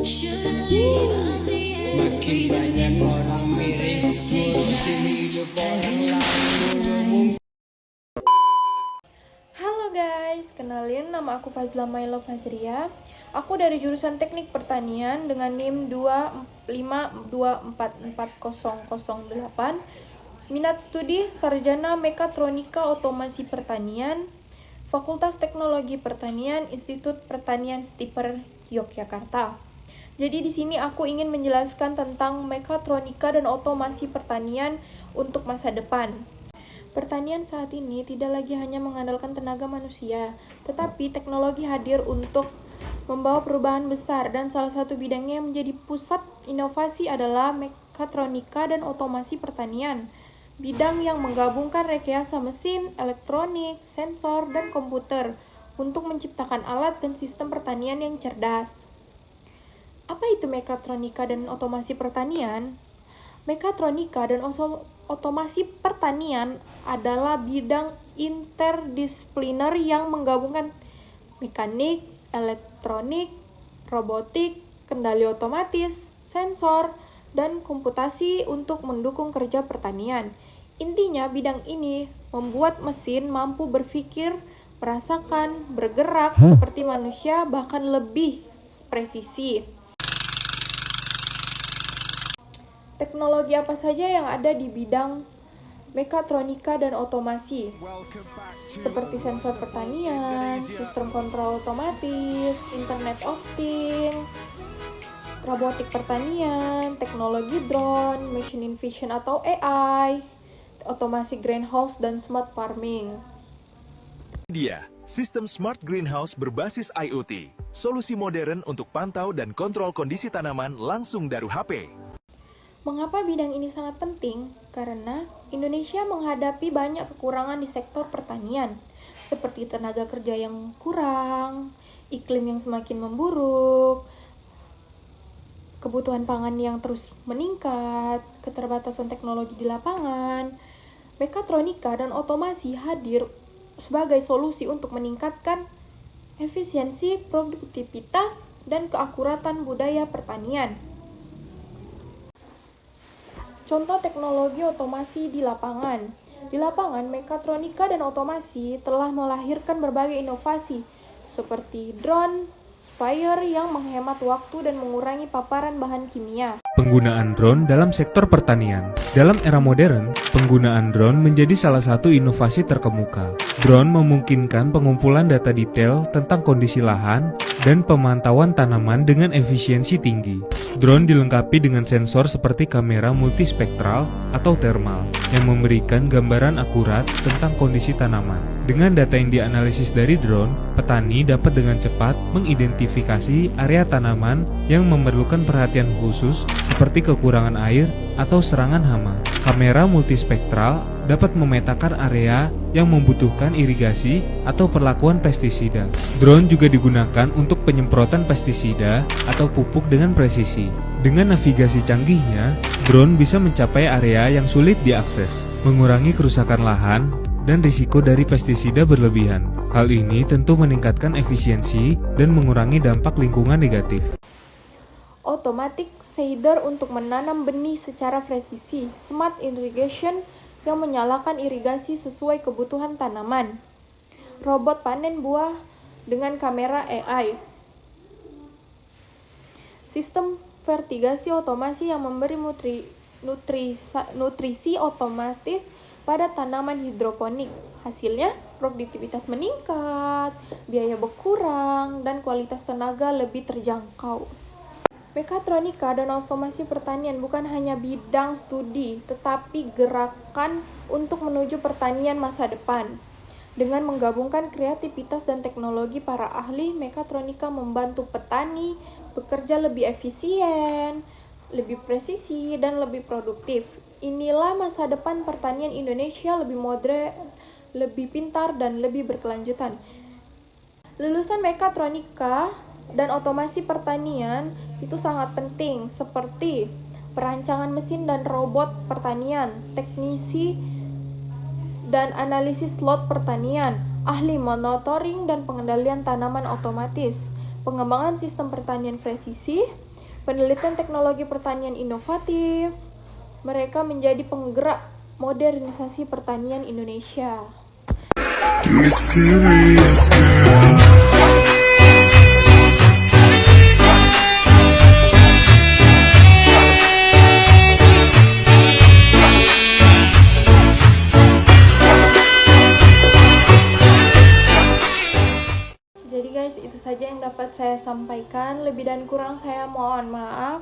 Makin banyak orang mirip ngurusin hidup orang lain. Halo guys, kenalin nama aku Fazla Mailo Fazria. Aku dari jurusan Teknik Pertanian dengan NIM 252440008. Minat studi Sarjana Mekatronika Otomasi Pertanian, Fakultas Teknologi Pertanian, Institut Pertanian Stiper Yogyakarta. Jadi di sini aku ingin menjelaskan tentang mekatronika dan otomasi pertanian untuk masa depan. Pertanian saat ini tidak lagi hanya mengandalkan tenaga manusia, tetapi teknologi hadir untuk membawa perubahan besar, dan salah satu bidangnya yang menjadi pusat inovasi adalah mekatronika dan otomasi pertanian. Bidang yang menggabungkan rekayasa mesin, elektronik, sensor, dan komputer untuk menciptakan alat dan sistem pertanian yang cerdas. Apa itu mekatronika dan otomasi pertanian? Mekatronika dan otomasi pertanian adalah bidang interdisipliner yang menggabungkan mekanik, elektronik, robotik, kendali otomatis, sensor, dan komputasi untuk mendukung kerja pertanian. Intinya, bidang ini membuat mesin mampu berpikir, merasakan, bergerak seperti manusia, bahkan lebih presisi. Teknologi apa saja yang ada di bidang mekatronika dan otomasi? Seperti sensor pertanian, sistem kontrol otomatis, Internet of Things, robotik pertanian, teknologi drone, machine vision atau AI, otomasi greenhouse, dan smart farming. Dia, sistem smart greenhouse berbasis IoT, solusi modern untuk pantau dan kontrol kondisi tanaman langsung dari HP. Mengapa bidang ini sangat penting? Karena Indonesia menghadapi banyak kekurangan di sektor pertanian, seperti tenaga kerja yang kurang, iklim yang semakin memburuk, kebutuhan pangan yang terus meningkat, keterbatasan teknologi di lapangan. Mekatronika dan otomasi hadir sebagai solusi untuk meningkatkan efisiensi, produktivitas, dan keakuratan budaya pertanian. Contoh teknologi otomasi di lapangan. Di lapangan, mekatronika dan otomasi telah melahirkan berbagai inovasi, seperti drone, sprayer yang menghemat waktu dan mengurangi paparan bahan kimia. Penggunaan drone dalam sektor pertanian. Dalam era modern, penggunaan drone menjadi salah satu inovasi terkemuka. Drone memungkinkan pengumpulan data detail tentang kondisi lahan dan pemantauan tanaman dengan efisiensi tinggi. Drone dilengkapi dengan sensor seperti kamera multispektral atau thermal yang memberikan gambaran akurat tentang kondisi tanaman. Dengan data yang dianalisis dari drone, petani dapat dengan cepat mengidentifikasi area tanaman yang memerlukan perhatian khusus seperti kekurangan air atau serangan hama. Kamera multispektral dapat memetakan area yang membutuhkan irigasi atau perlakuan pestisida. Drone juga digunakan untuk penyemprotan pestisida atau pupuk dengan presisi. Dengan navigasi canggihnya, drone bisa mencapai area yang sulit diakses, mengurangi kerusakan lahan dan risiko dari pestisida berlebihan. Hal ini tentu meningkatkan efisiensi dan mengurangi dampak lingkungan negatif. Automatic seeder untuk menanam benih secara presisi, smart irrigation yang menyalakan irigasi sesuai kebutuhan tanaman, robot panen buah dengan kamera AI, sistem vertigasi otomasi yang memberi nutrisi otomatis pada tanaman hidroponik. Hasilnya, produktivitas meningkat, biaya berkurang, dan kualitas tenaga lebih terjangkau. Mekatronika dan otomasi pertanian bukan hanya bidang studi, tetapi gerakan untuk menuju pertanian masa depan. Dengan menggabungkan kreativitas dan teknologi para ahli, mekatronika membantu petani bekerja lebih efisien, lebih presisi, dan lebih produktif. Inilah masa depan pertanian Indonesia, lebih modern, lebih pintar, dan lebih berkelanjutan. Lulusan mekatronika dan otomasi pertanian itu sangat penting, seperti perancangan mesin dan robot pertanian, teknisi dan analisis lot pertanian, ahli monitoring dan pengendalian tanaman otomatis, pengembangan sistem pertanian presisi, penelitian teknologi pertanian inovatif. Mereka menjadi penggerak modernisasi pertanian Indonesia. Mysterious girl. Jadi guys, itu saja yang dapat saya sampaikan. Lebih dan kurang saya mohon maaf.